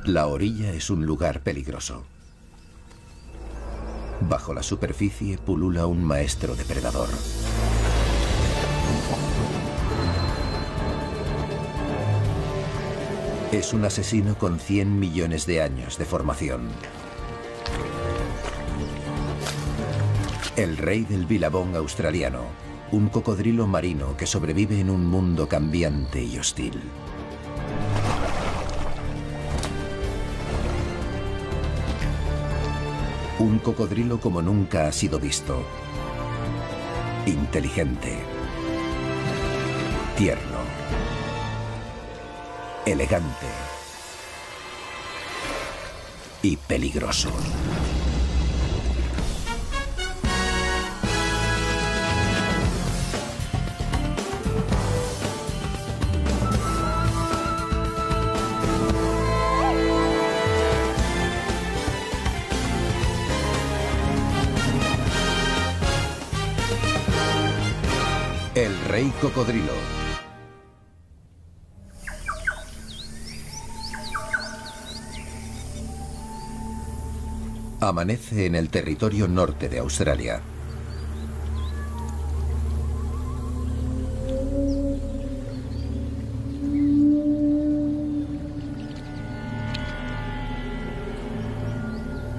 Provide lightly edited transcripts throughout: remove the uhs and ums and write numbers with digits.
La orilla es un lugar peligroso. Bajo la superficie pulula un maestro depredador. Es un asesino con 100 millones de años de formación. El rey del bilabong australiano, un cocodrilo marino que sobrevive en un mundo cambiante y hostil. Un cocodrilo como nunca ha sido visto. Inteligente. Tierno. Elegante. Y peligroso. El rey cocodrilo. Amanece en el territorio norte de Australia.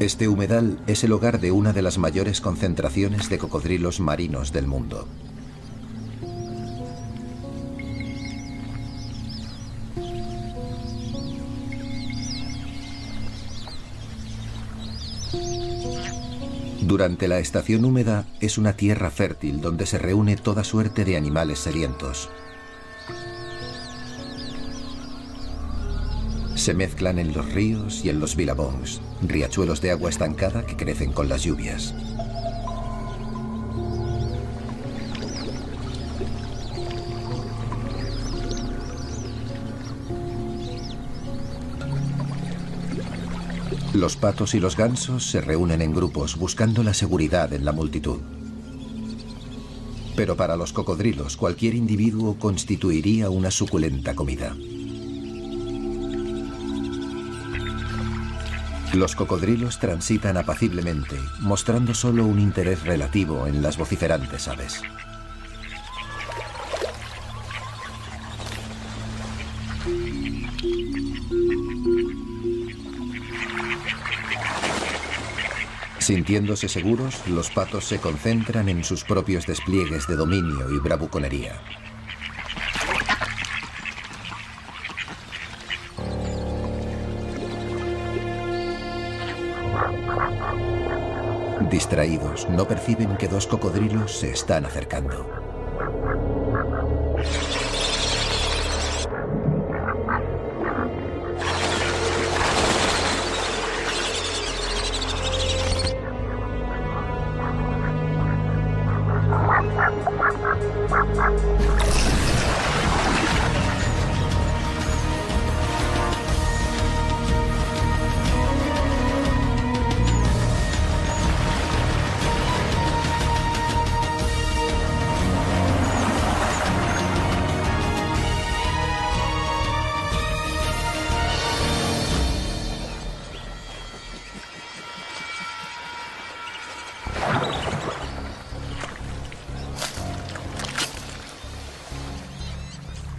Este humedal es el hogar de una de las mayores concentraciones de cocodrilos marinos del mundo. Durante la estación húmeda es una tierra fértil donde se reúne toda suerte de animales sedientos. Se mezclan en los ríos y en los bilabongs, riachuelos de agua estancada que crecen con las lluvias. Los patos y los gansos se reúnen en grupos buscando la seguridad en la multitud. Pero para los cocodrilos, cualquier individuo constituiría una suculenta comida. Los cocodrilos transitan apaciblemente, mostrando solo un interés relativo en las vociferantes aves. Sintiéndose seguros, los patos se concentran en sus propios despliegues de dominio y bravuconería. Distraídos, no perciben que dos cocodrilos se están acercando.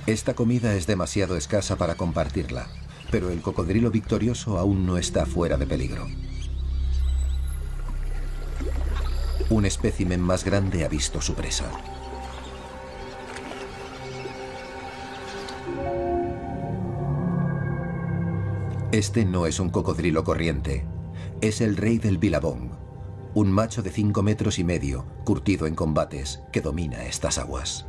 Esta comida es demasiado escasa para compartirla, pero el cocodrilo victorioso aún no está fuera de peligro. Un espécimen más grande ha visto su presa. Este no es un cocodrilo corriente, es el rey del bilabong, un macho de 5,5 metros, curtido en combates, que domina estas aguas.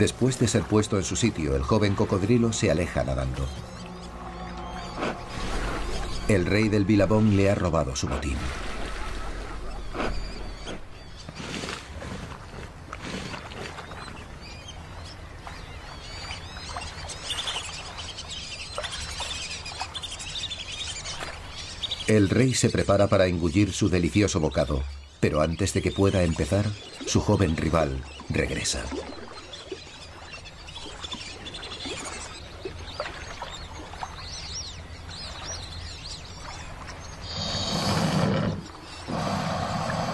Después de ser puesto en su sitio, el joven cocodrilo se aleja nadando. El rey del Billabong le ha robado su botín. El rey se prepara para engullir su delicioso bocado, pero antes de que pueda empezar, su joven rival regresa.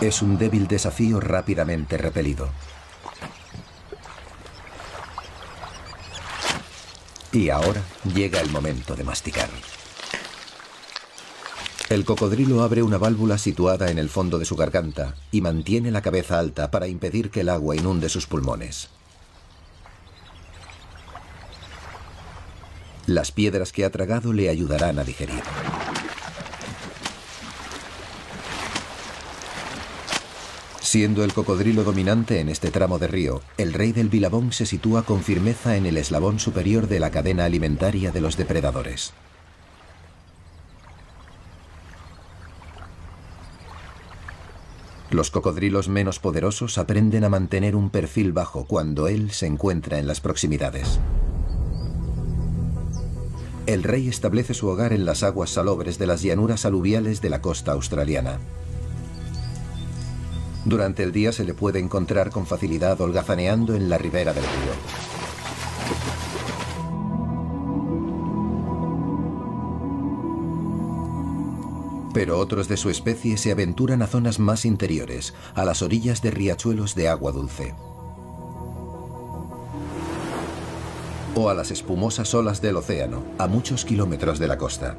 Es un débil desafío rápidamente repelido. Y ahora llega el momento de masticar. El cocodrilo abre una válvula situada en el fondo de su garganta y mantiene la cabeza alta para impedir que el agua inunde sus pulmones. Las piedras que ha tragado le ayudarán a digerir. Siendo el cocodrilo dominante en este tramo de río, el rey del Billabong se sitúa con firmeza en el eslabón superior de la cadena alimentaria de los depredadores. Los cocodrilos menos poderosos aprenden a mantener un perfil bajo cuando él se encuentra en las proximidades. El rey establece su hogar en las aguas salobres de las llanuras aluviales de la costa australiana. Durante el día se le puede encontrar con facilidad holgazaneando en la ribera del río. Pero otros de su especie se aventuran a zonas más interiores, a las orillas de riachuelos de agua dulce. O a las espumosas olas del océano, a muchos kilómetros de la costa.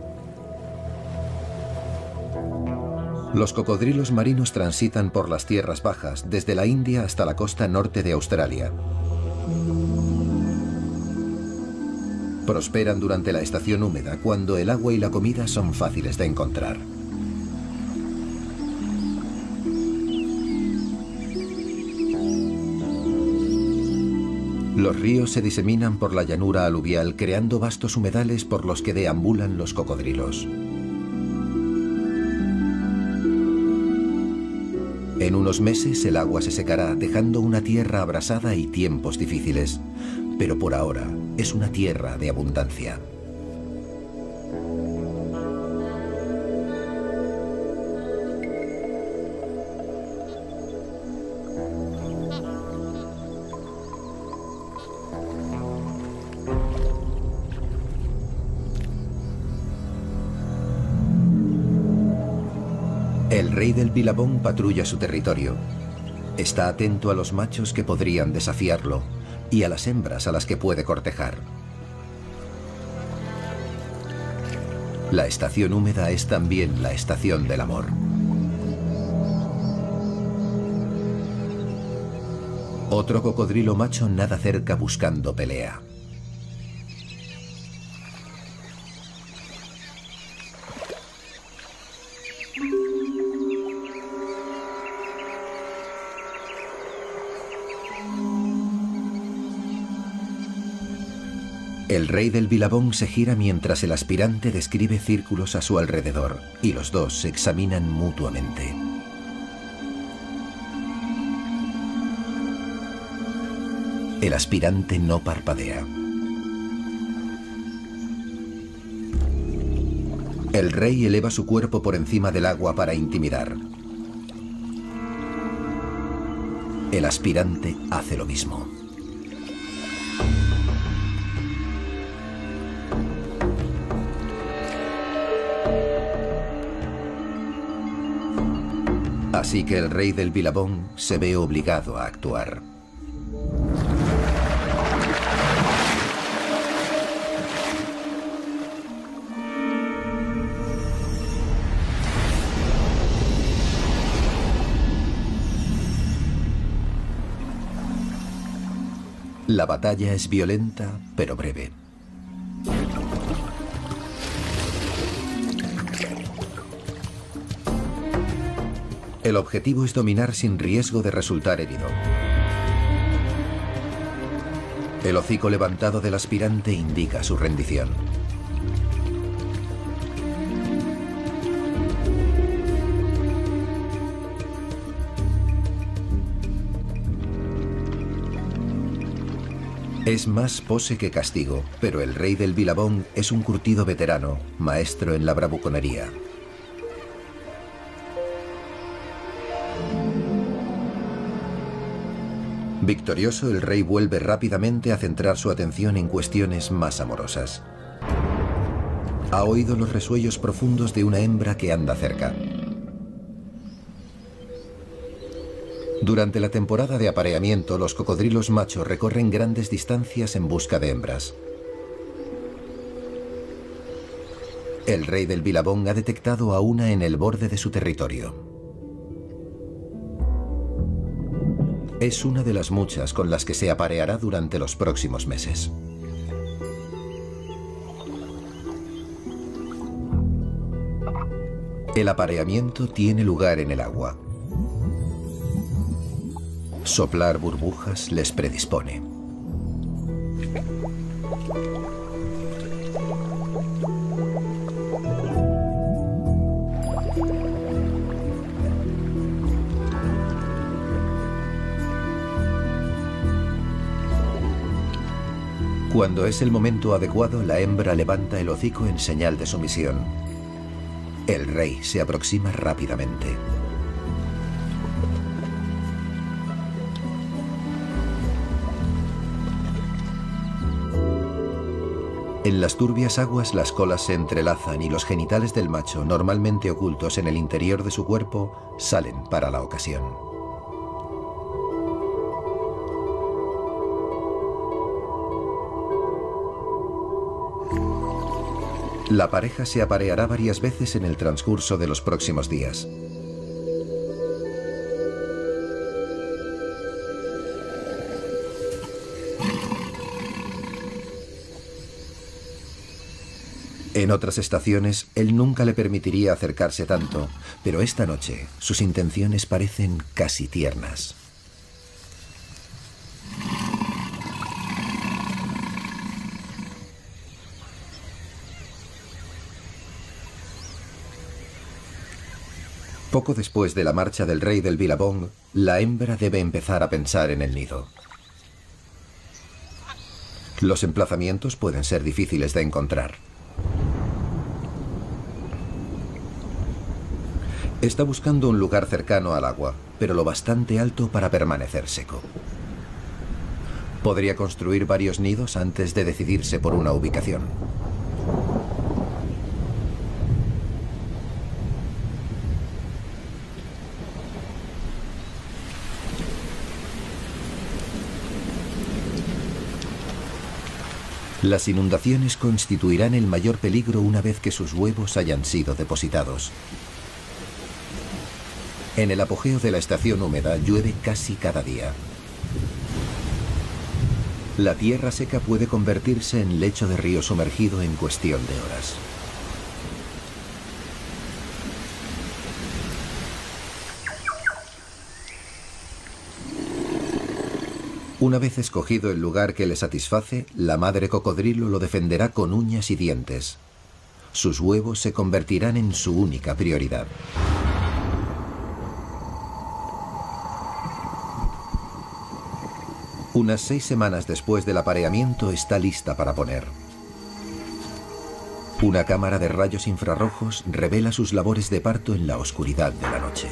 Los cocodrilos marinos transitan por las tierras bajas, desde la India hasta la costa norte de Australia. Prosperan durante la estación húmeda, cuando el agua y la comida son fáciles de encontrar. Los ríos se diseminan por la llanura aluvial, creando vastos humedales por los que deambulan los cocodrilos. En unos meses el agua se secará, dejando una tierra abrasada y tiempos difíciles. Pero por ahora es una tierra de abundancia. El rey del Billabong patrulla su territorio. Está atento a los machos que podrían desafiarlo y a las hembras a las que puede cortejar. La estación húmeda es también la estación del amor. Otro cocodrilo macho nada cerca buscando pelea. El rey del Billabong se gira mientras el aspirante describe círculos a su alrededor y los dos se examinan mutuamente. El aspirante no parpadea. El rey eleva su cuerpo por encima del agua para intimidar. El aspirante hace lo mismo. Así que el rey del Billabong se ve obligado a actuar. La batalla es violenta, pero breve. El objetivo es dominar sin riesgo de resultar herido. El hocico levantado del aspirante indica su rendición. Es más pose que castigo, pero el rey del Billabong es un curtido veterano, maestro en la bravuconería. Victorioso, el rey vuelve rápidamente a centrar su atención en cuestiones más amorosas. Ha oído los resuellos profundos de una hembra que anda cerca. Durante la temporada de apareamiento, los cocodrilos machos recorren grandes distancias en busca de hembras. El rey del Billabong ha detectado a una en el borde de su territorio. Es una de las muchas con las que se apareará durante los próximos meses. El apareamiento tiene lugar en el agua. Soplar burbujas les predispone. Cuando es el momento adecuado, la hembra levanta el hocico en señal de sumisión. El rey se aproxima rápidamente. En las turbias aguas las colas se entrelazan y los genitales del macho, normalmente ocultos en el interior de su cuerpo, salen para la ocasión. La pareja se apareará varias veces en el transcurso de los próximos días. En otras estaciones, él nunca le permitiría acercarse tanto, pero esta noche sus intenciones parecen casi tiernas. Poco después de la marcha del rey del Billabong, la hembra debe empezar a pensar en el nido. Los emplazamientos pueden ser difíciles de encontrar. Está buscando un lugar cercano al agua, pero lo bastante alto para permanecer seco. Podría construir varios nidos antes de decidirse por una ubicación. Las inundaciones constituirán el mayor peligro una vez que sus huevos hayan sido depositados. En el apogeo de la estación húmeda llueve casi cada día. La tierra seca puede convertirse en lecho de río sumergido en cuestión de horas. Una vez escogido el lugar que le satisface, la madre cocodrilo lo defenderá con uñas y dientes. Sus huevos se convertirán en su única prioridad. Unas 6 semanas después del apareamiento está lista para poner. Una cámara de rayos infrarrojos revela sus labores de parto en la oscuridad de la noche.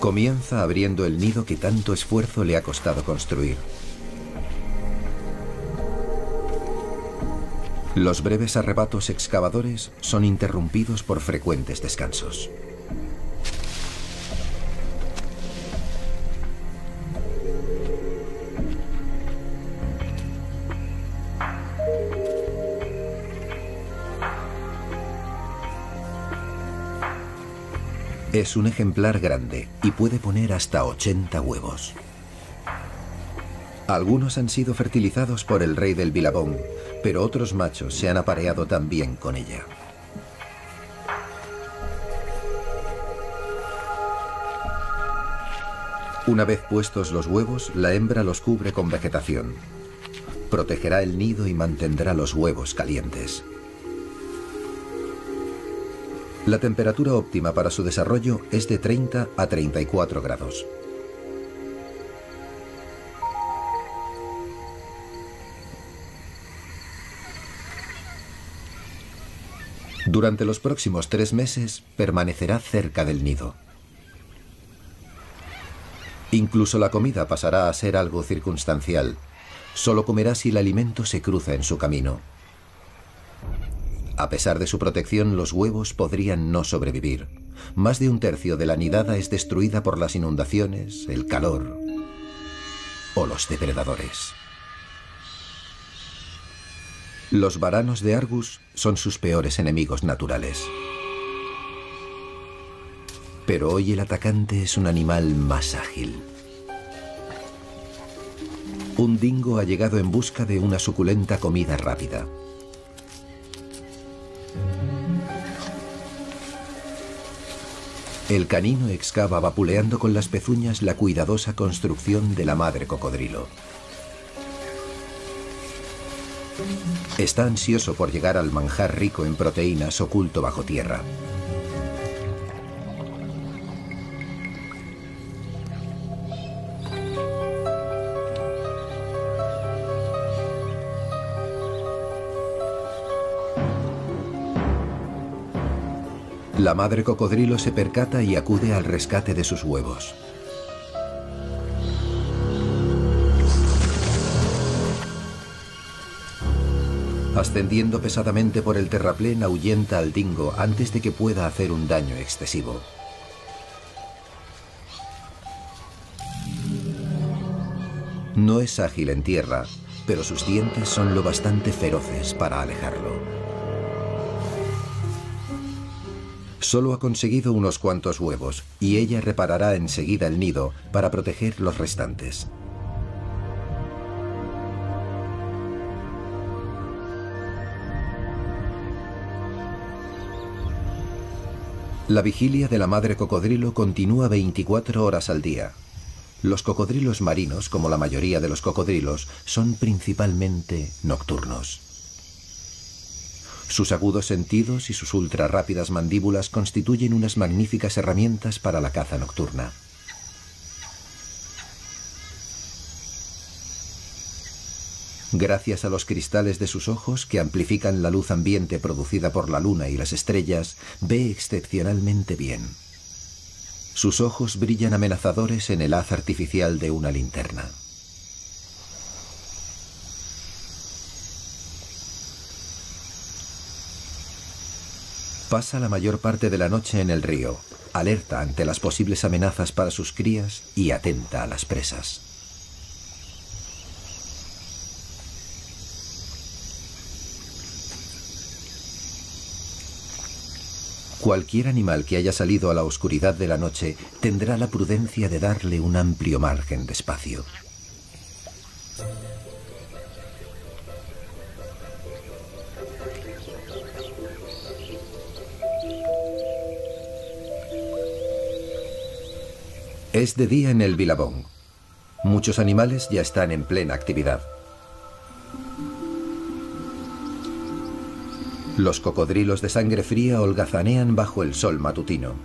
Comienza abriendo el nido que tanto esfuerzo le ha costado construir. Los breves arrebatos excavadores son interrumpidos por frecuentes descansos. Es un ejemplar grande y puede poner hasta 80 huevos. Algunos han sido fertilizados por el rey del Billabong, pero otros machos se han apareado también con ella. Una vez puestos los huevos, la hembra los cubre con vegetación. Protegerá el nido y mantendrá los huevos calientes. La temperatura óptima para su desarrollo es de 30 a 34 grados. Durante los próximos 3 meses permanecerá cerca del nido. Incluso la comida pasará a ser algo circunstancial. Solo comerá si el alimento se cruza en su camino. A pesar de su protección, los huevos podrían no sobrevivir. Más de un tercio de la nidada es destruida por las inundaciones, el calor o los depredadores. Los varanos de Argus son sus peores enemigos naturales. Pero hoy el atacante es un animal más ágil. Un dingo ha llegado en busca de una suculenta comida rápida. El canino excava vapuleando con las pezuñas la cuidadosa construcción de la madre cocodrilo. Está ansioso por llegar al manjar rico en proteínas oculto bajo tierra. La madre cocodrilo se percata y acude al rescate de sus huevos. Ascendiendo pesadamente por el terraplén, ahuyenta al dingo antes de que pueda hacer un daño excesivo. No es ágil en tierra, pero sus dientes son lo bastante feroces para alejarlo. Solo ha conseguido unos cuantos huevos y ella reparará enseguida el nido para proteger los restantes. La vigilia de la madre cocodrilo continúa 24 horas al día. Los cocodrilos marinos, como la mayoría de los cocodrilos, son principalmente nocturnos. Sus agudos sentidos y sus ultra rápidas mandíbulas constituyen unas magníficas herramientas para la caza nocturna. Gracias a los cristales de sus ojos, que amplifican la luz ambiente producida por la luna y las estrellas, ve excepcionalmente bien. Sus ojos brillan amenazadores en el haz artificial de una linterna. Pasa la mayor parte de la noche en el río, alerta ante las posibles amenazas para sus crías y atenta a las presas. Cualquier animal que haya salido a la oscuridad de la noche tendrá la prudencia de darle un amplio margen de espacio. Es de día en el Billabong. Muchos animales ya están en plena actividad. Los cocodrilos de sangre fría holgazanean bajo el sol matutino.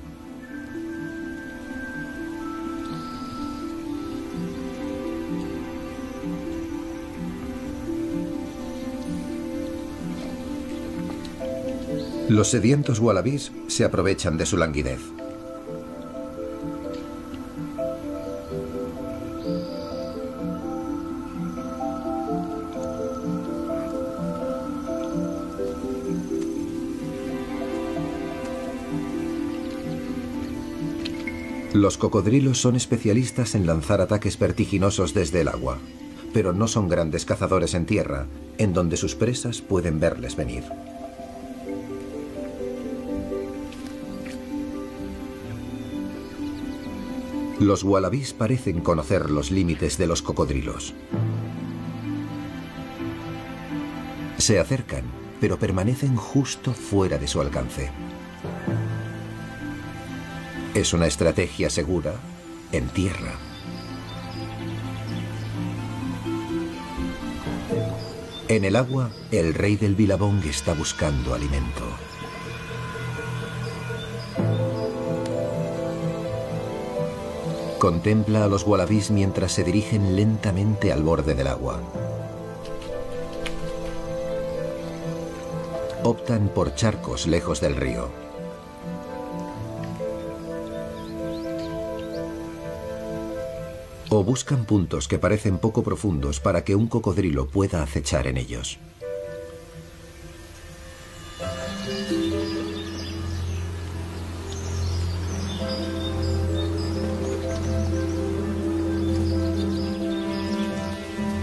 Los sedientos wallabies se aprovechan de su languidez. Los cocodrilos son especialistas en lanzar ataques vertiginosos desde el agua, pero no son grandes cazadores en tierra, en donde sus presas pueden verles venir. Los wallabies parecen conocer los límites de los cocodrilos. Se acercan, pero permanecen justo fuera de su alcance. Es una estrategia segura en tierra, En el agua, el rey del Billabong está buscando alimento. Contempla a los wallabies mientras se dirigen lentamente al borde del agua. Optan por charcos lejos del río. O buscan puntos que parecen poco profundos para que un cocodrilo pueda acechar en ellos.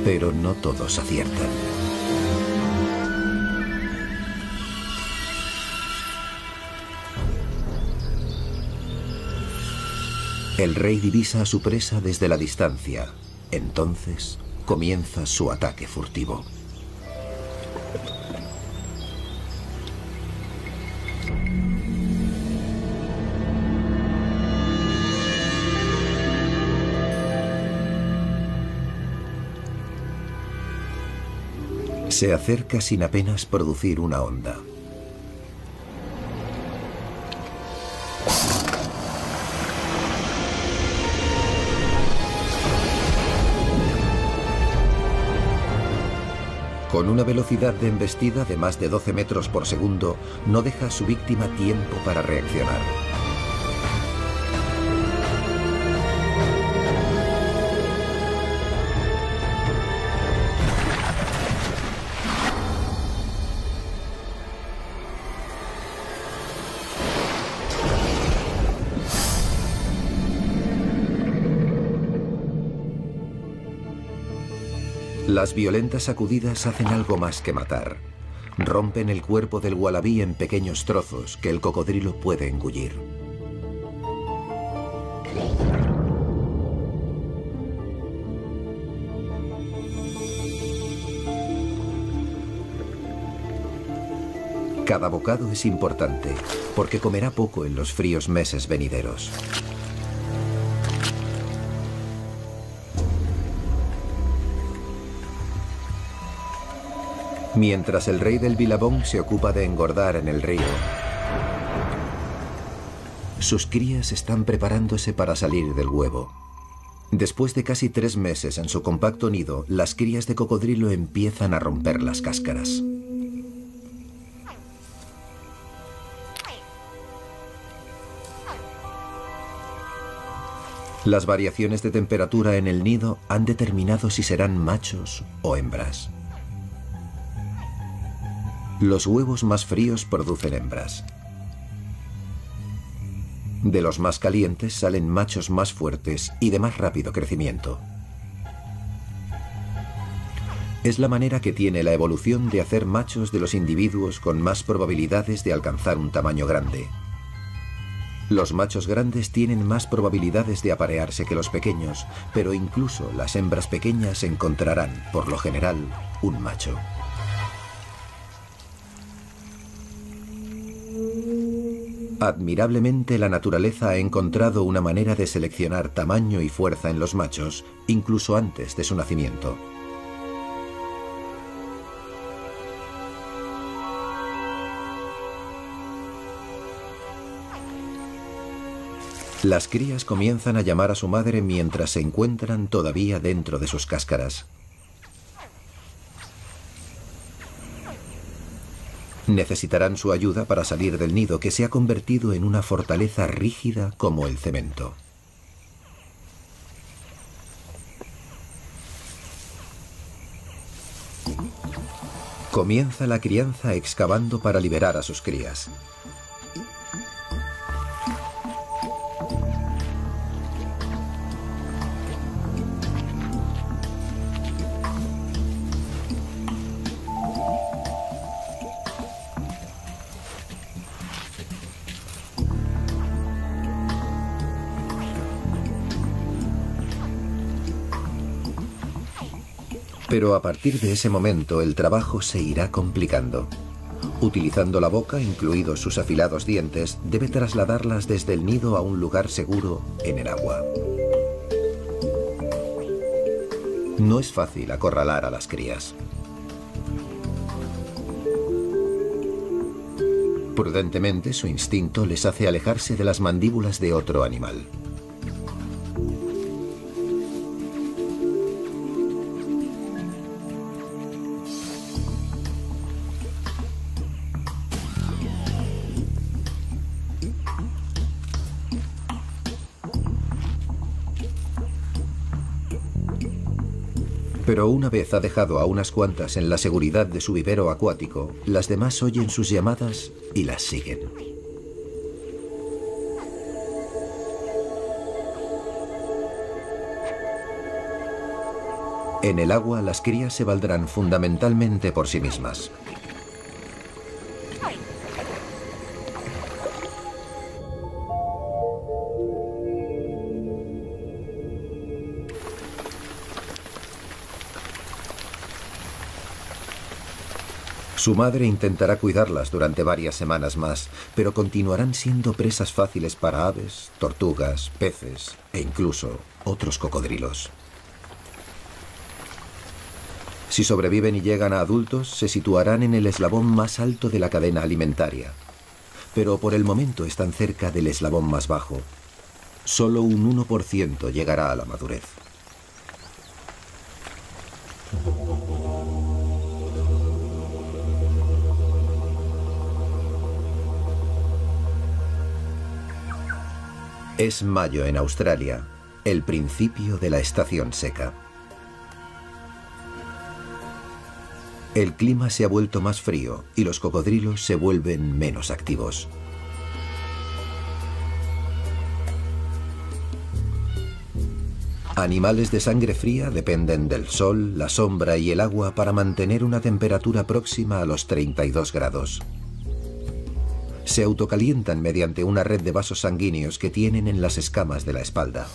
Pero no todos aciertan. El rey divisa a su presa desde la distancia. Entonces comienza su ataque furtivo. Se acerca sin apenas producir una onda. Con una velocidad de embestida de más de 12 metros por segundo, no deja a su víctima tiempo para reaccionar. Las violentas sacudidas hacen algo más que matar. Rompen el cuerpo del wallaby en pequeños trozos que el cocodrilo puede engullir. Cada bocado es importante, porque comerá poco en los fríos meses venideros. Mientras el rey del Billabong se ocupa de engordar en el río, sus crías están preparándose para salir del huevo. Después de casi 3 meses en su compacto nido, las crías de cocodrilo empiezan a romper las cáscaras. Las variaciones de temperatura en el nido han determinado si serán machos o hembras. Los huevos más fríos producen hembras. De los más calientes salen machos más fuertes y de más rápido crecimiento. Es la manera que tiene la evolución de hacer machos de los individuos con más probabilidades de alcanzar un tamaño grande. Los machos grandes tienen más probabilidades de aparearse que los pequeños, pero incluso las hembras pequeñas encontrarán, por lo general, un macho. Admirablemente, la naturaleza ha encontrado una manera de seleccionar tamaño y fuerza en los machos, incluso antes de su nacimiento. Las crías comienzan a llamar a su madre mientras se encuentran todavía dentro de sus cáscaras. Necesitarán su ayuda para salir del nido, que se ha convertido en una fortaleza rígida como el cemento. Comienza la crianza excavando para liberar a sus crías. Pero a partir de ese momento el trabajo se irá complicando. Utilizando la boca, incluidos sus afilados dientes, debe trasladarlas desde el nido a un lugar seguro en el agua. No es fácil acorralar a las crías. Prudentemente, su instinto les hace alejarse de las mandíbulas de otro animal. Pero una vez ha dejado a unas cuantas en la seguridad de su vivero acuático, las demás oyen sus llamadas y las siguen. En el agua, las crías se valdrán fundamentalmente por sí mismas. Su madre intentará cuidarlas durante varias semanas más, pero continuarán siendo presas fáciles para aves, tortugas, peces e incluso otros cocodrilos. Si sobreviven y llegan a adultos, se situarán en el eslabón más alto de la cadena alimentaria. Pero por el momento están cerca del eslabón más bajo. Solo un 1% llegará a la madurez. Es mayo en Australia, el principio de la estación seca. El clima se ha vuelto más frío y los cocodrilos se vuelven menos activos. Animales de sangre fría dependen del sol, la sombra y el agua para mantener una temperatura próxima a los 32 grados. Se autocalientan mediante una red de vasos sanguíneos que tienen en las escamas de la espalda.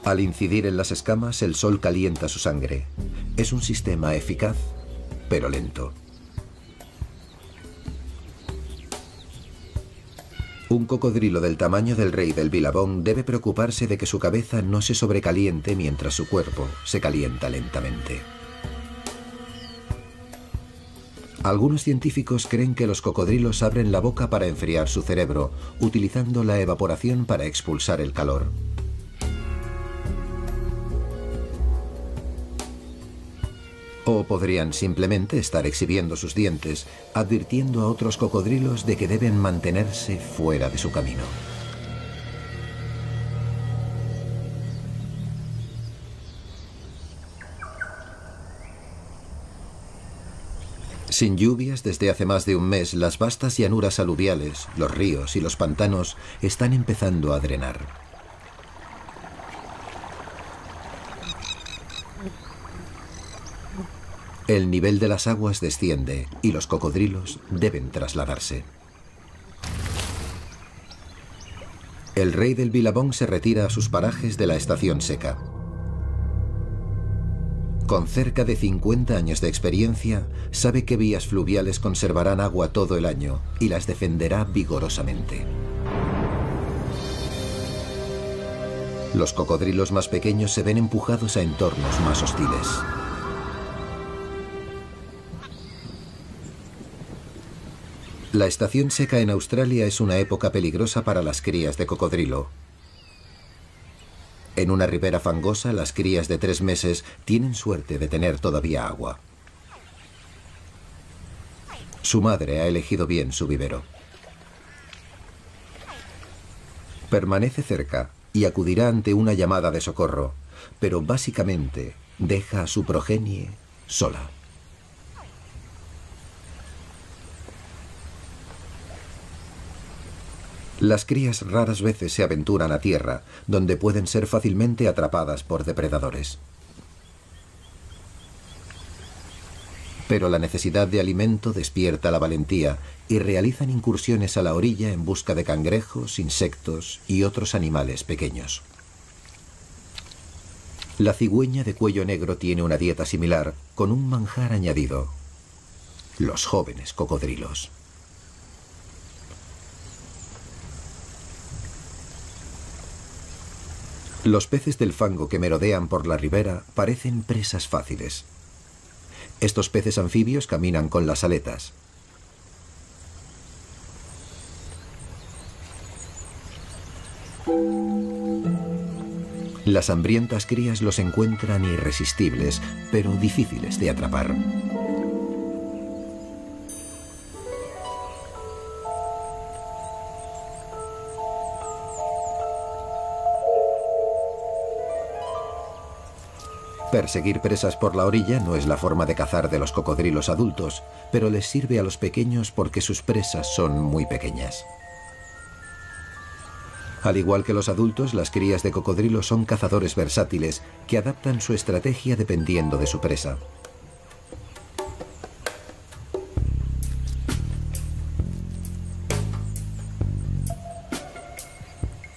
Al incidir en las escamas, el sol calienta su sangre. Es un sistema eficaz, pero lento. Un cocodrilo del tamaño del rey del Billabong debe preocuparse de que su cabeza no se sobrecaliente mientras su cuerpo se calienta lentamente. Algunos científicos creen que los cocodrilos abren la boca para enfriar su cerebro, utilizando la evaporación para expulsar el calor. O podrían simplemente estar exhibiendo sus dientes, advirtiendo a otros cocodrilos de que deben mantenerse fuera de su camino. Sin lluvias desde hace más de un mes, las vastas llanuras aluviales, los ríos y los pantanos están empezando a drenar. El nivel de las aguas desciende y los cocodrilos deben trasladarse. El rey del Billabong se retira a sus parajes de la estación seca. Con cerca de 50 años de experiencia, sabe que vías fluviales conservarán agua todo el año y las defenderá vigorosamente. Los cocodrilos más pequeños se ven empujados a entornos más hostiles. La estación seca en Australia es una época peligrosa para las crías de cocodrilo. En una ribera fangosa, las crías de 3 meses tienen suerte de tener todavía agua. Su madre ha elegido bien su vivero. Permanece cerca y acudirá ante una llamada de socorro, pero básicamente deja a su progenie sola. Las crías raras veces se aventuran a tierra, donde pueden ser fácilmente atrapadas por depredadores. Pero la necesidad de alimento despierta la valentía y realizan incursiones a la orilla en busca de cangrejos, insectos y otros animales pequeños. La cigüeña de cuello negro tiene una dieta similar, con un manjar añadido: los jóvenes cocodrilos. Los peces del fango que merodean por la ribera parecen presas fáciles. Estos peces anfibios caminan con las aletas. Las hambrientas crías los encuentran irresistibles, pero difíciles de atrapar. Perseguir presas por la orilla no es la forma de cazar de los cocodrilos adultos, pero les sirve a los pequeños porque sus presas son muy pequeñas. Al igual que los adultos, las crías de cocodrilo son cazadores versátiles que adaptan su estrategia dependiendo de su presa.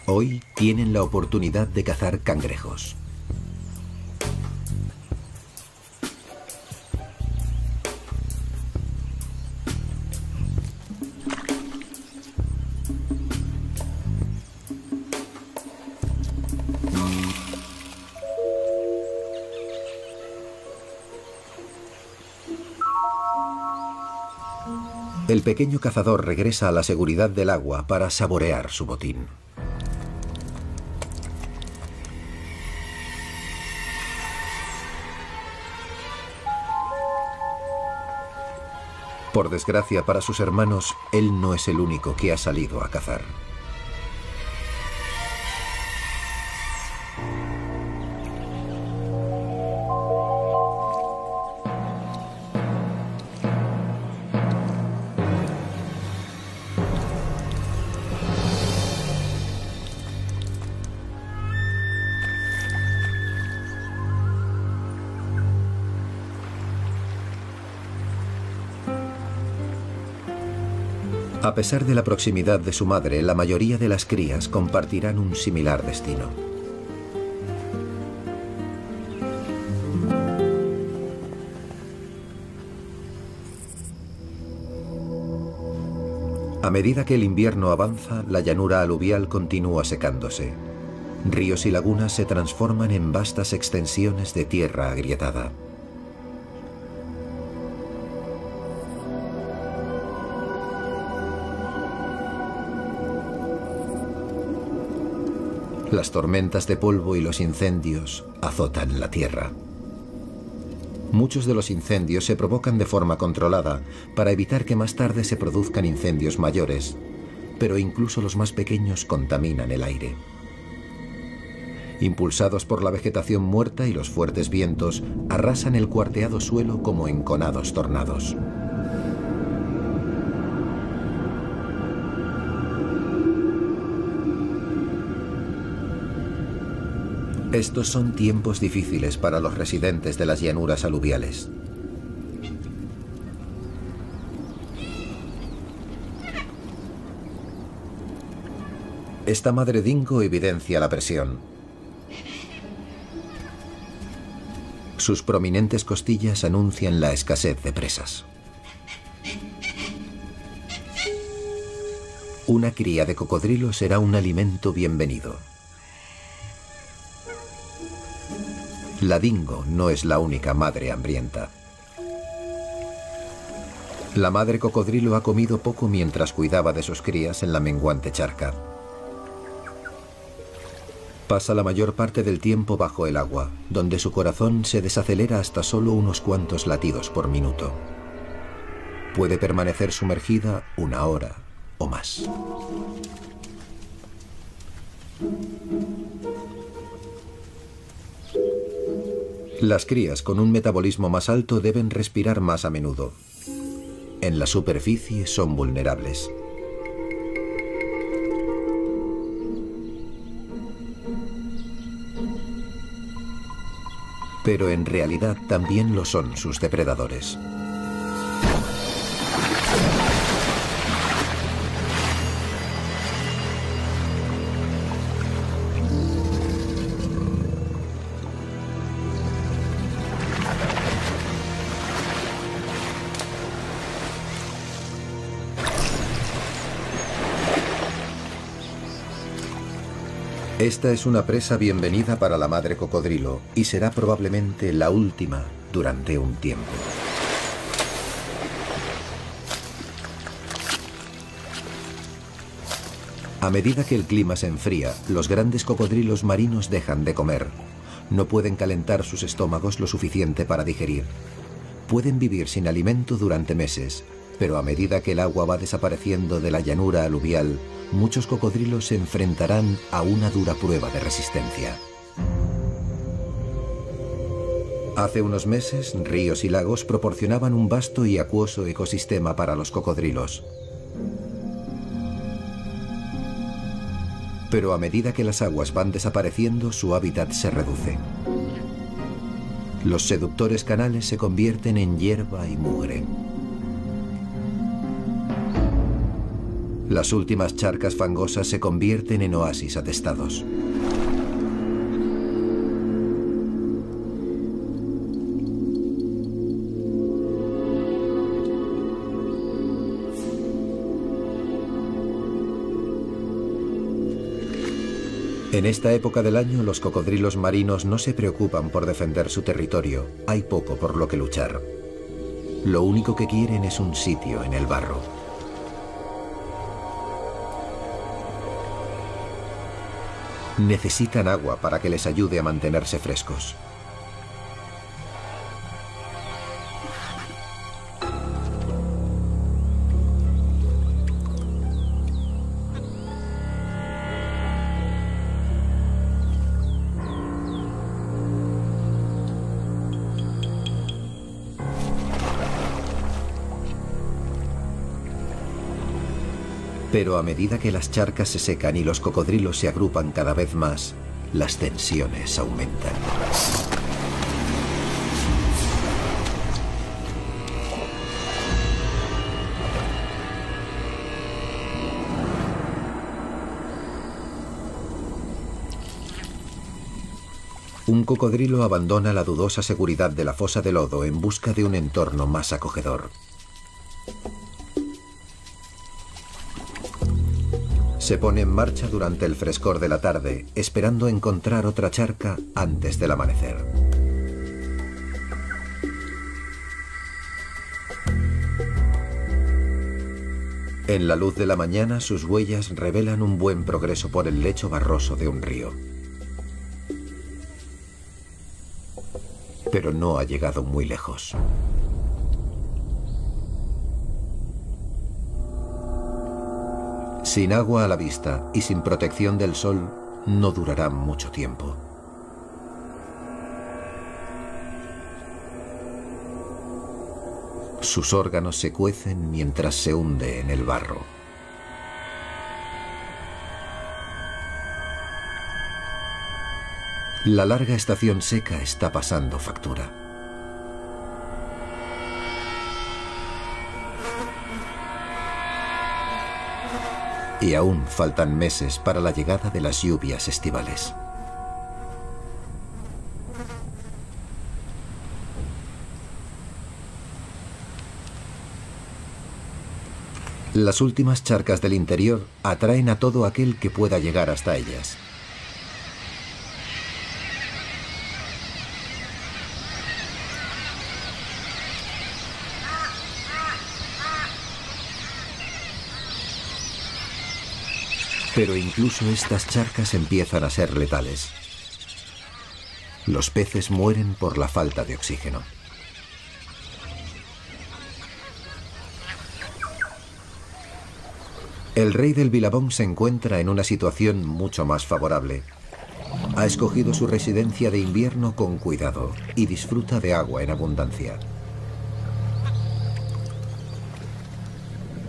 Hoy tienen la oportunidad de cazar cangrejos. El pequeño cazador regresa a la seguridad del agua para saborear su botín. Por desgracia para sus hermanos, él no es el único que ha salido a cazar. A pesar de la proximidad de su madre, la mayoría de las crías compartirán un similar destino. A medida que el invierno avanza, la llanura aluvial continúa secándose. Ríos y lagunas se transforman en vastas extensiones de tierra agrietada. Las tormentas de polvo y los incendios azotan la tierra. Muchos de los incendios se provocan de forma controlada para evitar que más tarde se produzcan incendios mayores, pero incluso los más pequeños contaminan el aire. Impulsados por la vegetación muerta y los fuertes vientos, arrasan el cuarteado suelo como enconados tornados. Estos son tiempos difíciles para los residentes de las llanuras aluviales. Esta madre dingo evidencia la presión. Sus prominentes costillas anuncian la escasez de presas. Una cría de cocodrilo será un alimento bienvenido. La dingo no es la única madre hambrienta. La madre cocodrilo ha comido poco mientras cuidaba de sus crías en la menguante charca. Pasa la mayor parte del tiempo bajo el agua, donde su corazón se desacelera hasta solo unos cuantos latidos por minuto. Puede permanecer sumergida 1 hora o más. Las crías con un metabolismo más alto deben respirar más a menudo. En la superficie son vulnerables. Pero en realidad también lo son sus depredadores. Esta es una presa bienvenida para la madre cocodrilo y será probablemente la última durante un tiempo. A medida que el clima se enfría, los grandes cocodrilos marinos dejan de comer. No pueden calentar sus estómagos lo suficiente para digerir. Pueden vivir sin alimento durante meses, pero a medida que el agua va desapareciendo de la llanura aluvial, muchos cocodrilos se enfrentarán a una dura prueba de resistencia. Hace unos meses, ríos y lagos proporcionaban un vasto y acuoso ecosistema para los cocodrilos. Pero a medida que las aguas van desapareciendo, su hábitat se reduce. Los seductores canales se convierten en hierba y mugre. Las últimas charcas fangosas se convierten en oasis atestados. En esta época del año, los cocodrilos marinos no se preocupan por defender su territorio. Hay poco por lo que luchar. Lo único que quieren es un sitio en el barro. Necesitan agua para que les ayude a mantenerse frescos. Pero a medida que las charcas se secan y los cocodrilos se agrupan cada vez más, las tensiones aumentan. Un cocodrilo abandona la dudosa seguridad de la fosa de lodo en busca de un entorno más acogedor. Se pone en marcha durante el frescor de la tarde, esperando encontrar otra charca antes del amanecer. En la luz de la mañana, sus huellas revelan un buen progreso por el lecho barroso de un río. Pero no ha llegado muy lejos. Sin agua a la vista y sin protección del sol, no durarán mucho tiempo. Sus órganos se cuecen mientras se hunde en el barro. La larga estación seca está pasando factura. Y aún faltan meses para la llegada de las lluvias estivales. Las últimas charcas del interior atraen a todo aquel que pueda llegar hasta ellas. Pero incluso estas charcas empiezan a ser letales. Los peces mueren por la falta de oxígeno. El rey del Billabong se encuentra en una situación mucho más favorable. Ha escogido su residencia de invierno con cuidado y disfruta de agua en abundancia.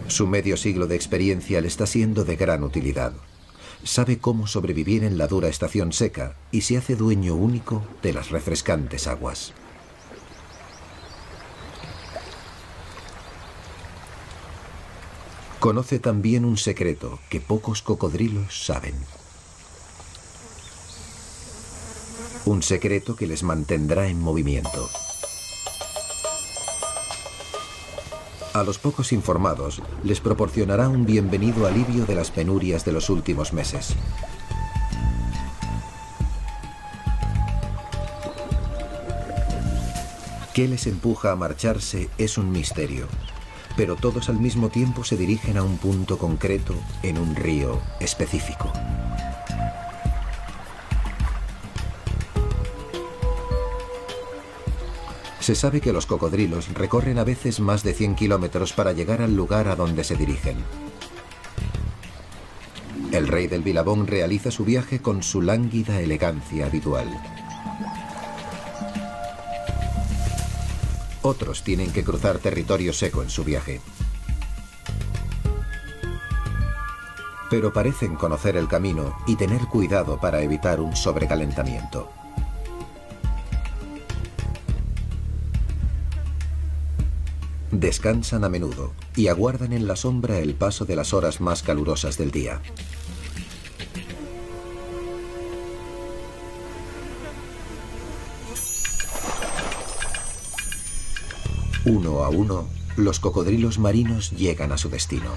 Su medio siglo de experiencia le está siendo de gran utilidad. Sabe cómo sobrevivir en la dura estación seca y se hace dueño único de las refrescantes aguas. Conoce también un secreto que pocos cocodrilos saben. Un secreto que les mantendrá en movimiento. A los pocos informados les proporcionará un bienvenido alivio de las penurias de los últimos meses. ¿Qué les empuja a marcharse? Es un misterio. pero todos al mismo tiempo se dirigen a un punto concreto en un río específico. Se sabe que los cocodrilos recorren a veces más de 100 kilómetros para llegar al lugar a donde se dirigen. El rey del Billabong realiza su viaje con su lánguida elegancia habitual. Otros tienen que cruzar territorio seco en su viaje. Pero parecen conocer el camino y tener cuidado para evitar un sobrecalentamiento. Descansan a menudo y aguardan en la sombra el paso de las horas más calurosas del día. Uno a uno, los cocodrilos marinos llegan a su destino.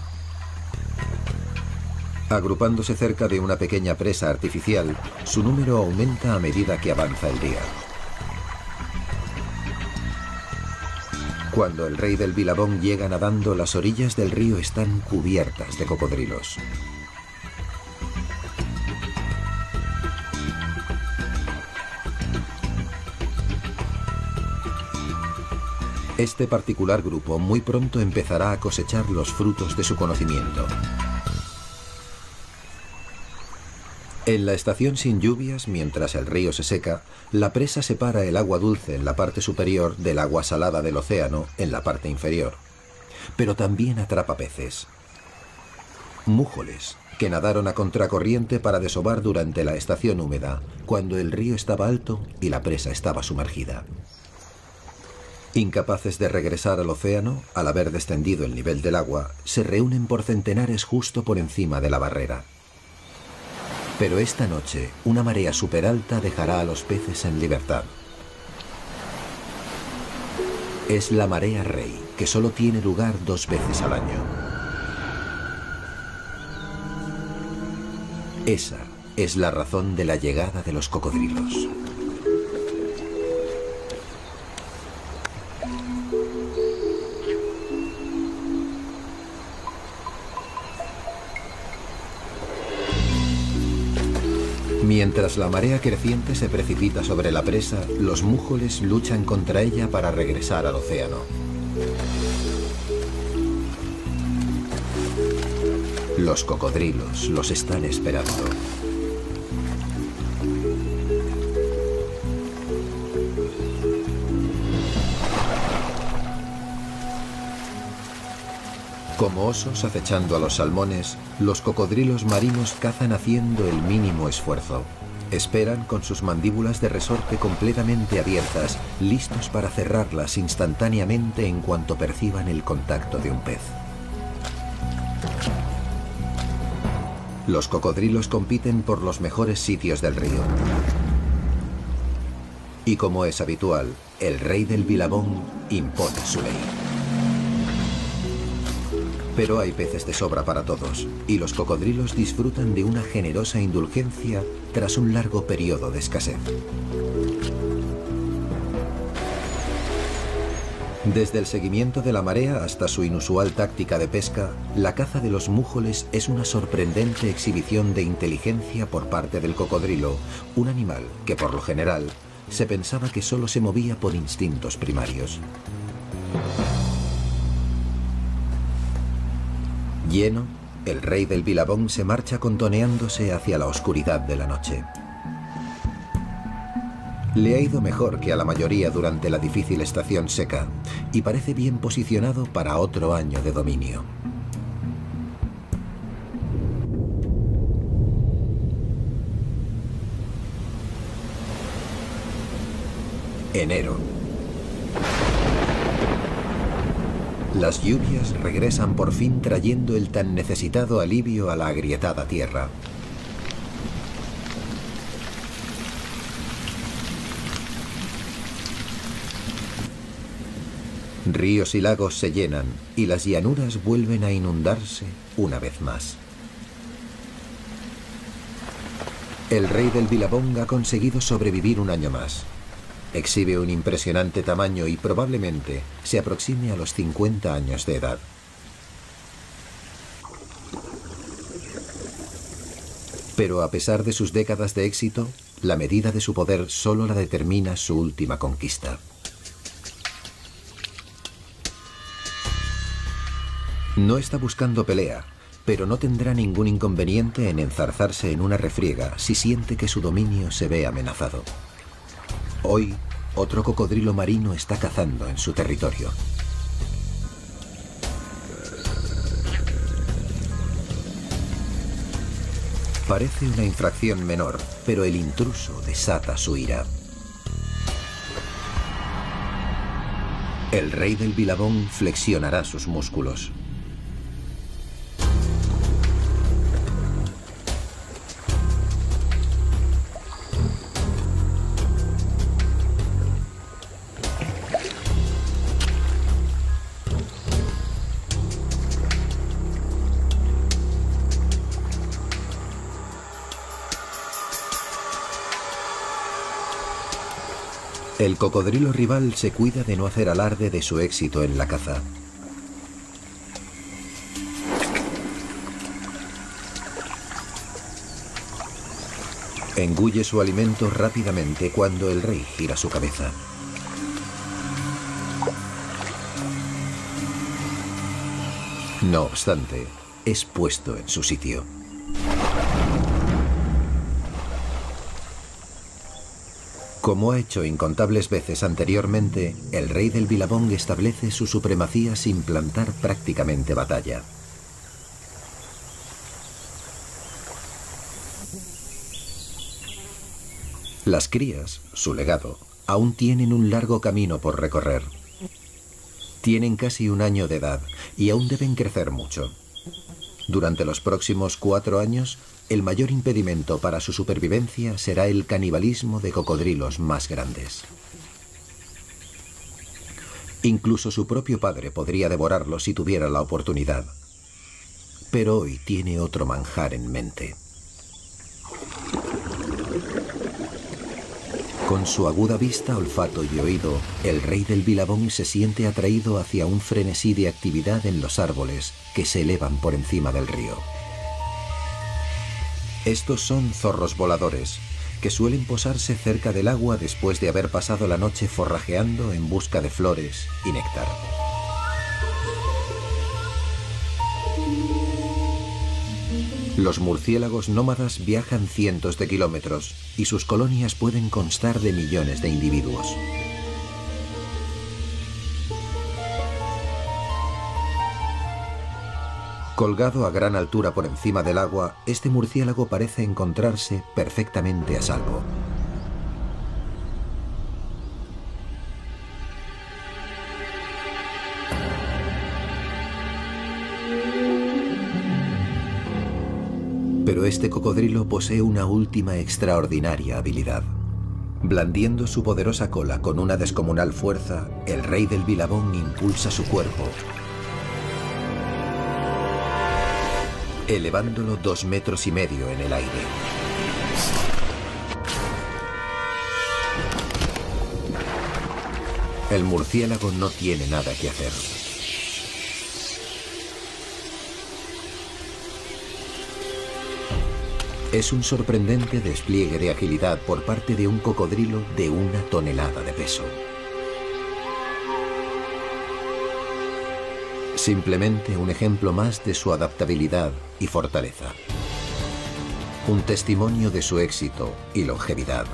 Agrupándose cerca de una pequeña presa artificial, su número aumenta a medida que avanza el día. Cuando el rey del Billabong llega nadando, las orillas del río están cubiertas de cocodrilos. Este particular grupo muy pronto empezará a cosechar los frutos de su conocimiento. En la estación sin lluvias, mientras el río se seca, la presa separa el agua dulce en la parte superior del agua salada del océano en la parte inferior. Pero también atrapa peces. Mújoles, que nadaron a contracorriente para desovar durante la estación húmeda, cuando el río estaba alto y la presa estaba sumergida. Incapaces de regresar al océano, al haber descendido el nivel del agua, se reúnen por centenares justo por encima de la barrera. Pero esta noche, una marea superalta dejará a los peces en libertad. Es la marea rey, que solo tiene lugar 2 veces al año. Esa es la razón de la llegada de los cocodrilos. Mientras la marea creciente se precipita sobre la presa, los mújoles luchan contra ella para regresar al océano. Los cocodrilos los están esperando. Como osos acechando a los salmones, los cocodrilos marinos cazan haciendo el mínimo esfuerzo. Esperan con sus mandíbulas de resorte completamente abiertas, listos para cerrarlas instantáneamente en cuanto perciban el contacto de un pez. Los cocodrilos compiten por los mejores sitios del río. Y como es habitual, el rey del Billabong impone su ley. Pero hay peces de sobra para todos, y los cocodrilos disfrutan de una generosa indulgencia tras un largo periodo de escasez. Desde el seguimiento de la marea hasta su inusual táctica de pesca, la caza de los mújoles es una sorprendente exhibición de inteligencia por parte del cocodrilo, un animal que por lo general se pensaba que solo se movía por instintos primarios. Lleno, el rey del Billabong se marcha contoneándose hacia la oscuridad de la noche. Le ha ido mejor que a la mayoría durante la difícil estación seca y parece bien posicionado para otro año de dominio. Enero. Las lluvias regresan por fin trayendo el tan necesitado alivio a la agrietada tierra. Ríos y lagos se llenan y las llanuras vuelven a inundarse una vez más. El rey del Billabong ha conseguido sobrevivir un año más. Exhibe un impresionante tamaño y probablemente se aproxime a los 50 años de edad. Pero a pesar de sus décadas de éxito, la medida de su poder solo la determina su última conquista. No está buscando pelea, pero no tendrá ningún inconveniente en enzarzarse en una refriega si siente que su dominio se ve amenazado. Hoy, otro cocodrilo marino está cazando en su territorio. Parece una infracción menor, pero el intruso desata su ira. El rey del Billabong flexionará sus músculos. El cocodrilo rival se cuida de no hacer alarde de su éxito en la caza. Engulle su alimento rápidamente cuando el rey gira su cabeza. No obstante, es puesto en su sitio. Como ha hecho incontables veces anteriormente, el rey del Billabong establece su supremacía sin plantar prácticamente batalla. Las crías, su legado, aún tienen un largo camino por recorrer. Tienen casi un año de edad y aún deben crecer mucho. Durante los próximos 4 años, el mayor impedimento para su supervivencia será el canibalismo de cocodrilos más grandes. Incluso su propio padre podría devorarlo si tuviera la oportunidad. Pero hoy tiene otro manjar en mente. Con su aguda vista, olfato y oído, el rey del Billabong se siente atraído hacia un frenesí de actividad en los árboles que se elevan por encima del río. Estos son zorros voladores, que suelen posarse cerca del agua después de haber pasado la noche forrajeando en busca de flores y néctar. Los murciélagos nómadas viajan cientos de kilómetros y sus colonias pueden constar de millones de individuos. Colgado a gran altura por encima del agua, este murciélago parece encontrarse perfectamente a salvo. Pero este cocodrilo posee una última extraordinaria habilidad. Blandiendo su poderosa cola con una descomunal fuerza, el rey del Billabong impulsa su cuerpo, elevándolo 2,5 metros en el aire. El murciélago no tiene nada que hacer. Es un sorprendente despliegue de agilidad por parte de un cocodrilo de 1 tonelada de peso. Simplemente un ejemplo más de su adaptabilidad y fortaleza. Un testimonio de su éxito y longevidad.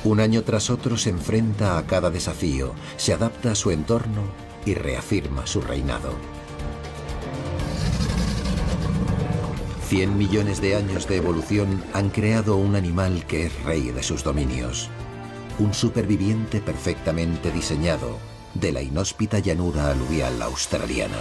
Un año tras otro se enfrenta a cada desafío, se adapta a su entorno y reafirma su reinado. 100 millones de años de evolución han creado un animal que es rey de sus dominios. Un superviviente perfectamente diseñado de la inhóspita llanura aluvial australiana.